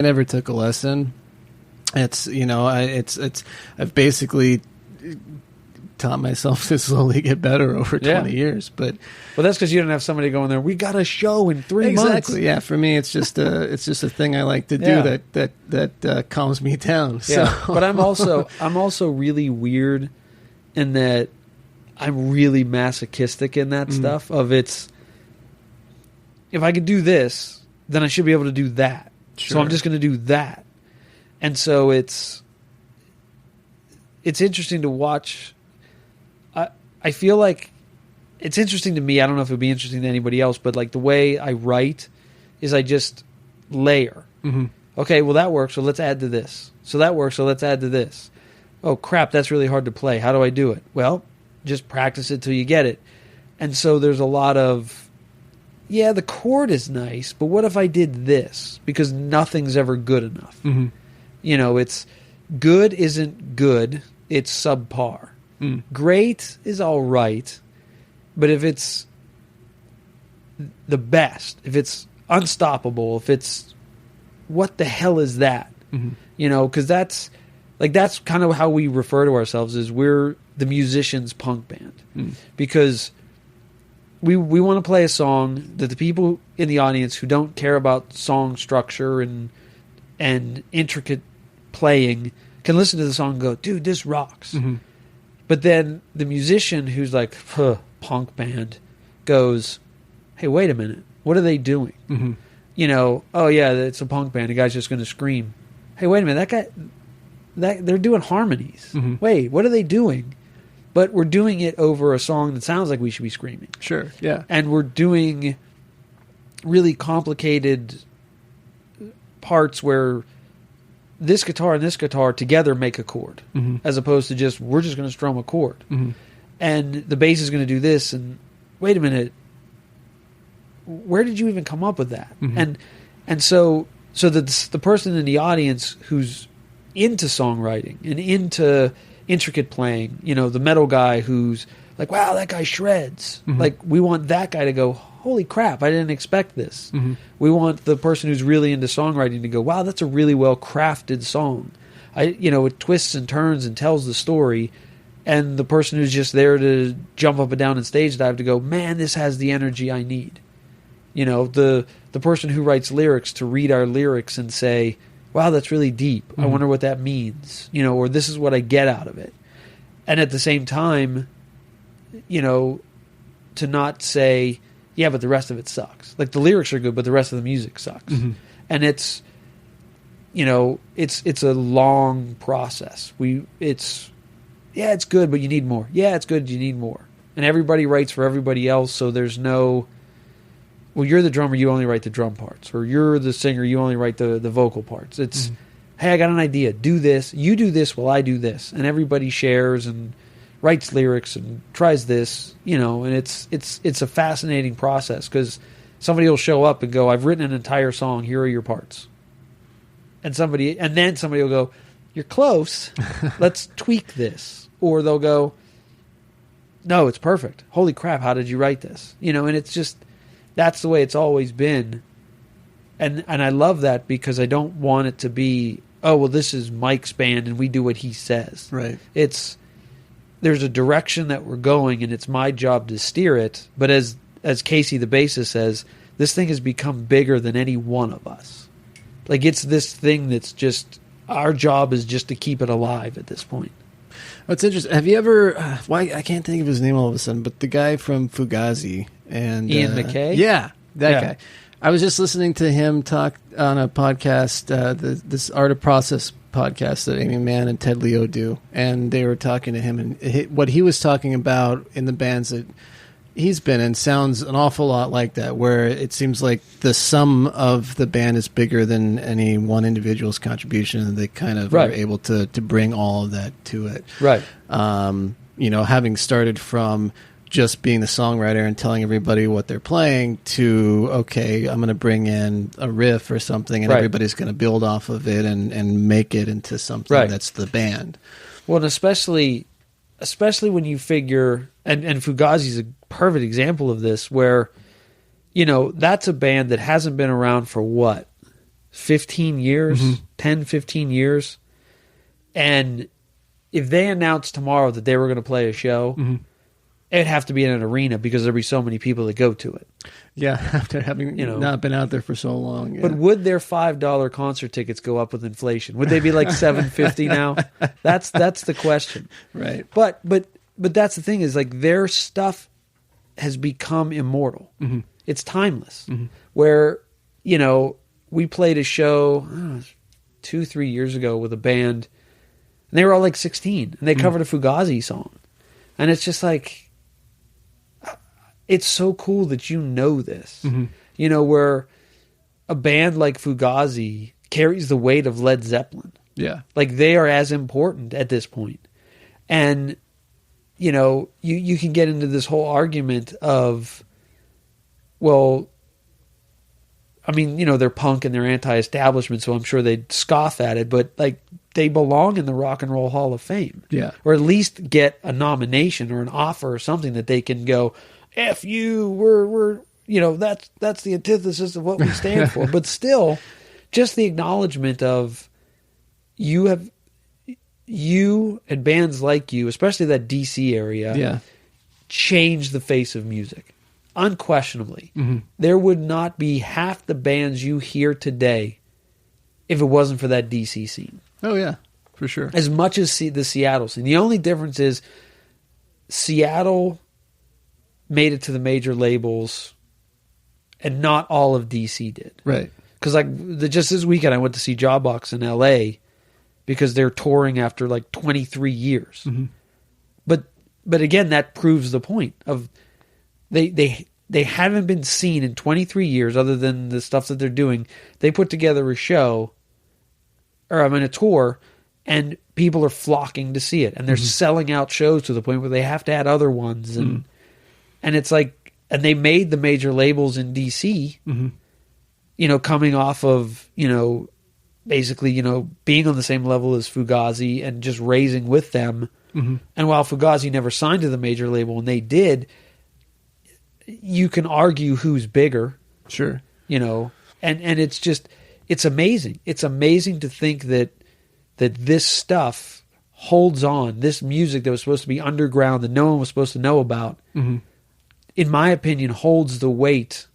I never took a lesson. It's, I've basically taught myself to slowly get better over 20 years. But that's because you don't have somebody going there, we got a show in 3 months. Exactly. Yeah. For me, it's just a thing I like to do that calms me down. Yeah. So. But I'm also really weird in that I'm really masochistic in that stuff of if I could do this, then I should be able to do that. Sure. So I'm just going to do that. And so it's interesting to watch. I feel like it's interesting to me. I don't know if it would be interesting to anybody else, but like the way I write is I just layer. Mm-hmm. Okay, well that works, so let's add to this. So that works, so let's add to this. Oh crap, that's really hard to play. How do I do it? Well, just practice it till you get it. And so there's a lot of, the chord is nice, but what if I did this? Because nothing's ever good enough. Mm-hmm. It's good isn't good, it's subpar. Great is all right, but if it's the best, if it's unstoppable, if it's what the hell is that? Mm-hmm. Because that's kind of how we refer to ourselves, is we're the musicians punk band. Because we want to play a song that the people in the audience who don't care about song structure and intricate playing can listen to the song and go, dude, this rocks. Mm-hmm. But then the musician who's like, punk band, goes, hey, wait a minute, what are they doing? Mm-hmm. Oh yeah, it's a punk band. The guy's just going to scream. Hey, wait a minute, they're doing harmonies. Mm-hmm. Wait, what are they doing? But we're doing it over a song that sounds like we should be screaming. Sure, yeah. And we're doing really complicated parts where this guitar and this guitar together make a chord, as opposed to we're just going to strum a chord. Mm-hmm. And the bass is going to do this, and wait a minute, where did you even come up with that? Mm-hmm. And so the person in the audience who's into songwriting and into intricate playing, the metal guy who's like, wow, that guy shreds. Mm-hmm. Like, we want that guy to go, holy crap, I didn't expect this. Mm-hmm. We want the person who's really into songwriting to go, wow, that's a really well-crafted song. It twists and turns and tells the story. And the person who's just there to jump up and down and stage dive to go, man, this has the energy I need. The person who writes lyrics to read our lyrics and say, wow, that's really deep. Mm-hmm. I wonder what that means. Or this is what I get out of it. And at the same time, to not say, yeah, but the rest of it sucks. Like, the lyrics are good, but the rest of the music sucks. Mm-hmm. And it's a long process. It's good, but you need more. Yeah, it's good, you need more. And everybody writes for everybody else, so there's no, well, you're the drummer, you only write the drum parts. Or you're the singer, you only write the vocal parts. It's, hey, I got an idea. Do this. You do this while I do this. And everybody shares and writes lyrics and tries this, and it's a fascinating process, because somebody will show up and go, I've written an entire song, here are your parts. And then somebody will go, you're close, let's tweak this. Or they'll go, no, it's perfect. Holy crap, how did you write this? And it's just, that's the way it's always been. And I love that, because I don't want it to be, oh, well, this is Mike's band and we do what he says. Right. There's a direction that we're going, and it's my job to steer it. But as Casey, the bassist, says, this thing has become bigger than any one of us. Like, it's this thing that's just, our job is just to keep it alive at this point. What's interesting, have you ever, I can't think of his name all of a sudden, but the guy from Fugazi and Ian McKay? Yeah, that guy. I was just listening to him talk on a podcast, this Art of Process podcast that Amy Mann and Ted Leo do, and they were talking to him, and what he was talking about in the bands that he's been in sounds an awful lot like that, where it seems like the sum of the band is bigger than any one individual's contribution, and they kind of are able to bring all of that to it. Right. Having started from just being the songwriter and telling everybody what they're playing to, okay, I'm going to bring in a riff or something, and everybody's going to build off of it and make it into something that's the band. Well, and especially when you figure, and Fugazi's a perfect example of this, where, that's a band that hasn't been around for what? 15 years, 10, 15 years. And if they announced tomorrow that they were going to play a show, it'd have to be in an arena because there'd be so many people that go to it. Yeah, after having not been out there for so long. Yeah. But would their $5 concert tickets go up with inflation? Would they be like $7.50 now? That's the question. Right. But that's the thing is like their stuff has become immortal. It's timeless. Where, we played a show 2-3 years ago with a band and they were all like 16 and they covered a Fugazi song. And it's just like, it's so cool that you know this. Where a band like Fugazi carries the weight of Led Zeppelin. Yeah. Like they are as important at this point. And, you can get into this whole argument of, well, I mean, they're punk and they're anti-establishment, so I'm sure they'd scoff at it, but like they belong in the Rock and Roll Hall of Fame. Yeah. Or at least get a nomination or an offer or something that they can go, F you, we're that's the antithesis of what we stand for. But still, just the acknowledgement of you and bands like you, especially that DC area, change the face of music. Unquestionably. There would not be half the bands you hear today if it wasn't for that DC scene. Oh, yeah, for sure. As much as the Seattle scene. The only difference is Seattle made it to the major labels and not all of DC did. Right. Because just this weekend I went to see Jawbox in LA because they're touring after like 23 years. But again, that proves the point of they haven't been seen in 23 years other than the stuff that they're doing. They put together a show a tour and people are flocking to see it and they're selling out shows to the point where they have to add other ones and it's like, and they made the major labels in DC, coming off of, basically, being on the same level as Fugazi and just raising with them. And while Fugazi never signed to the major label and they did, you can argue who's bigger. Sure. And it's just, it's amazing. It's amazing to think that this stuff holds on, this music that was supposed to be underground that no one was supposed to know about, in my opinion, holds the weight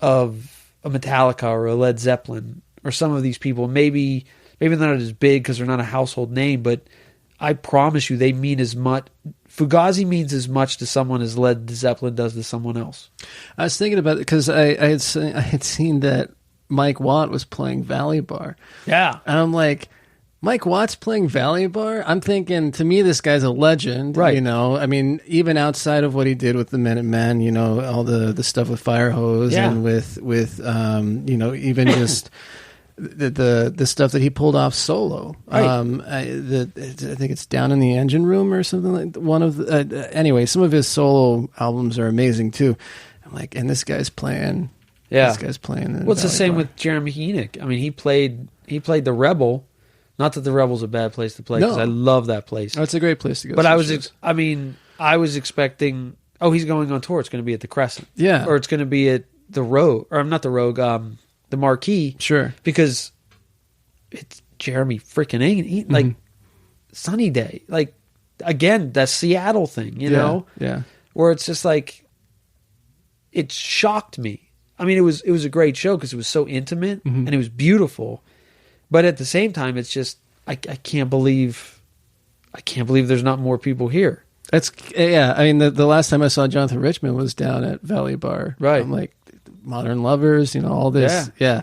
of a Metallica or a Led Zeppelin or some of these people. Maybe they're not as big because they're not a household name, but I promise you they mean as much. Fugazi means as much to someone as Led Zeppelin does to someone else. I was thinking about it because I had seen that Mike Watt was playing Valley Bar. Yeah. And I'm like, Mike Watt's playing Valley Bar? I'm thinking, to me, this guy's a legend. Right. I mean, even outside of what he did with the Minutemen, all the stuff with Firehose and with even just the stuff that he pulled off solo. Right. I think it's Down in the Engine Room or something like one of the, anyway, some of his solo albums are amazing too. I'm like, and this guy's playing. Yeah. This guy's playing. Well, it's the same with Jeremy Enoch. I mean, he played the Rebel. Not that the Rebel's a bad place to play, because I love that place. Oh, it's a great place to go. But I was expecting, he's going on tour. It's going to be at the Crescent. Yeah. Or it's going to be at the Rogue, or not the Rogue, the Marquee. Sure. Because it's Jeremy freaking Enoch, like Sunny Day. Like, again, that Seattle thing, you know? Yeah. Where it's just like, it shocked me. I mean, it was a great show because it was so intimate and it was beautiful. But at the same time, it's just I can't believe there's not more people here. I mean, the last time I saw Jonathan Richman was down at Valley Bar. Right. I'm like, Modern Lovers, all this. Yeah.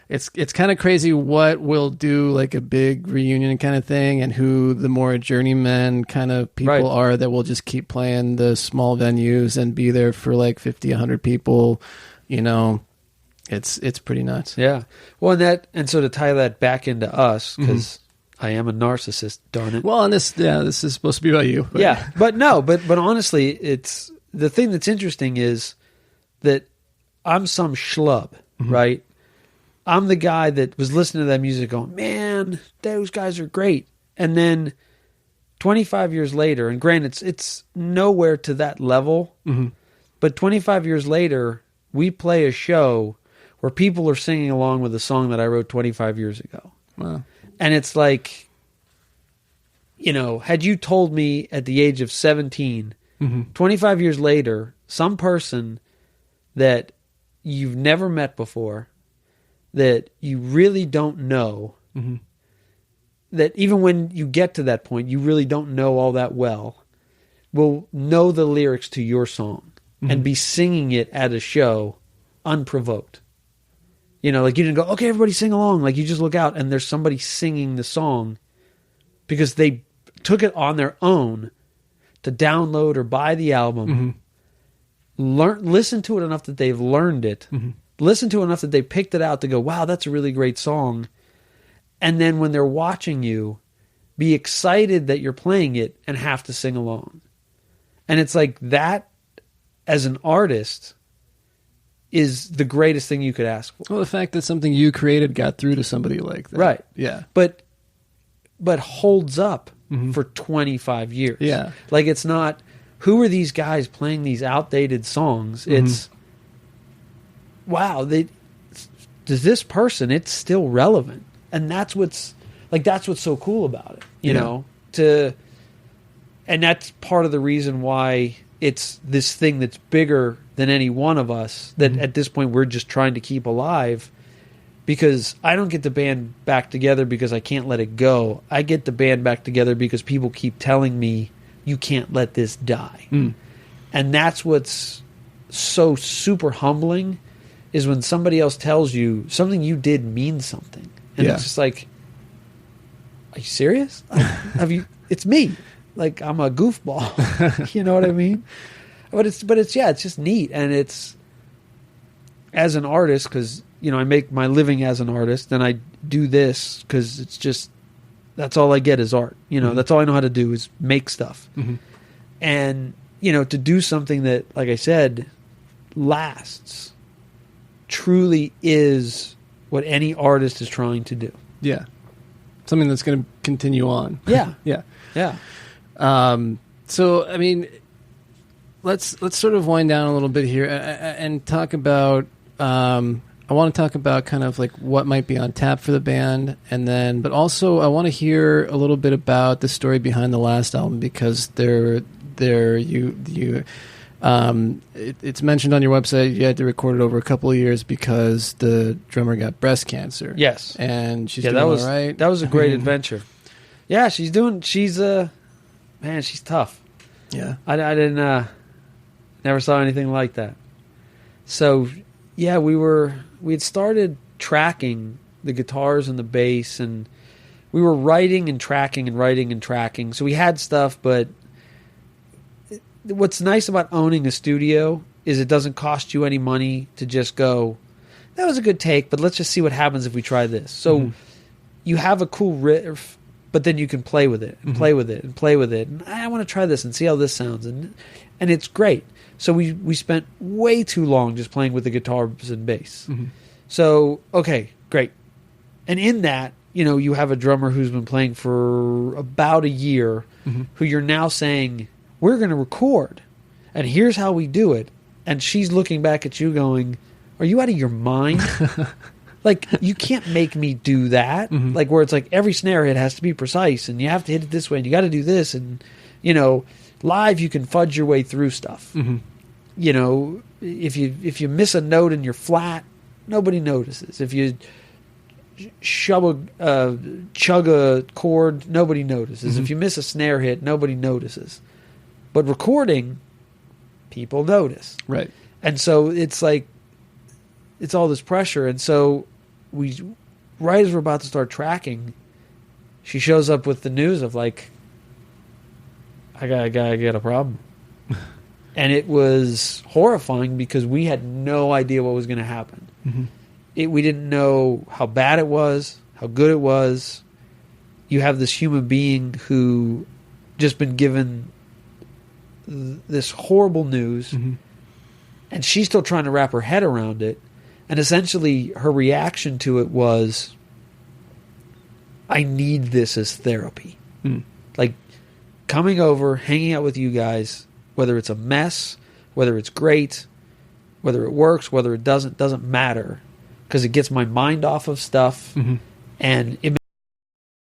It's kind of crazy what we'll do, like a big reunion kind of thing, and who the more journeyman kind of people are that will just keep playing the small venues and be there for like 50, 100 people. It's pretty nuts. Yeah. Well, and so to tie that back into us, because I am a narcissist, darn it. Well, and this is supposed to be about you. But. Yeah, but honestly, it's the thing that's interesting is that I'm some schlub, right? I'm the guy that was listening to that music going, man, those guys are great. And then 25 years later, and granted, it's nowhere to that level, but 25 years later, we play a show where people are singing along with a song that I wrote 25 years ago. Wow. And it's like, you know, had you told me at the age of 17, 25 years later, some person that you've never met before, that you really don't know, that even when you get to that point, you really don't know all that well, will know the lyrics to your song and be singing it at a show unprovoked. You know, like you didn't go, okay, everybody sing along. Like you just look out and there's somebody singing the song because they took it on their own to download or buy the album, listen to it enough that they've learned it, listen to it enough that they picked it out to go, wow, that's a really great song. And then when they're watching you, be excited that you're playing it and have to sing along. And it's like that, as an artist, is the greatest thing you could ask for. Well, the fact that something you created got through to somebody like that. Right. Yeah. But holds up for 25 years. Yeah. Like it's not, who are these guys playing these outdated songs? It's, wow, does this person, it's still relevant. And that's what's so cool about it, you know, and that's part of the reason why it's this thing that's bigger than any one of us that at this point we're just trying to keep alive, because I don't get the band back together because I can't let it go. I get the band back together because people keep telling me you can't let this die. And that's what's so super humbling, is when somebody else tells you something you did means something. And it's just like, are you serious? It's me. Like I'm a goofball. You know what I mean? But it's just neat. And it's, as an artist, because, you know, I make my living as an artist, and I do this because it's just, that's all I get is art. You know, that's all I know how to do is make stuff. And, you know, to do something that, like I said, lasts, truly is what any artist is trying to do. Yeah. Something that's going to continue on. Yeah. Yeah. Yeah. So, I mean, let's sort of wind down a little bit here and talk about, I want to talk about kind of like what might be on tap for the band, and then, but also I want to hear a little bit about the story behind the last album, because it's mentioned on your website you had to record it over a couple of years because the drummer got breast cancer. Yes. And she's doing all right. That was a great adventure. Yeah, she's tough. Yeah. I didn't, never saw anything like that. So, yeah, we had started tracking the guitars and the bass, and we were writing and tracking and writing and tracking. So we had stuff, but what's nice about owning a studio is it doesn't cost you any money to just go, that was a good take, but let's just see what happens if we try this. So you have a cool riff, but then you can play with it and play with it and play with it. And I want to try this and see how this sounds. And it's great. So we spent way too long just playing with the guitars and bass. So, okay, great. And in that, you know, you have a drummer who's been playing for about a year, who you're now saying, we're going to record, and here's how we do it. And she's looking back at you going, are you out of your mind? Like, you can't make me do that. Like, where it's like every snare hit has to be precise, and you have to hit it this way, and you got to do this. And, you know, live you can fudge your way through stuff. You know, if you miss a note and you're flat, nobody notices. If you chug a chord, nobody notices. If you miss a snare hit, nobody notices. But recording, people notice. Right. And so it's like, it's all this pressure. And so right as we're about to start tracking, she shows up with the news of like, I gotta get a problem. And it was horrifying because we had no idea what was going to happen. We didn't know how bad it was, how good it was. You have this human being who just been given this horrible news, and she's still trying to wrap her head around it. And essentially her reaction to it was, I need this as therapy. Like, coming over, hanging out with you guys, whether it's a mess, whether it's great, whether it works, whether it doesn't matter. because it gets my mind off of stuff, and it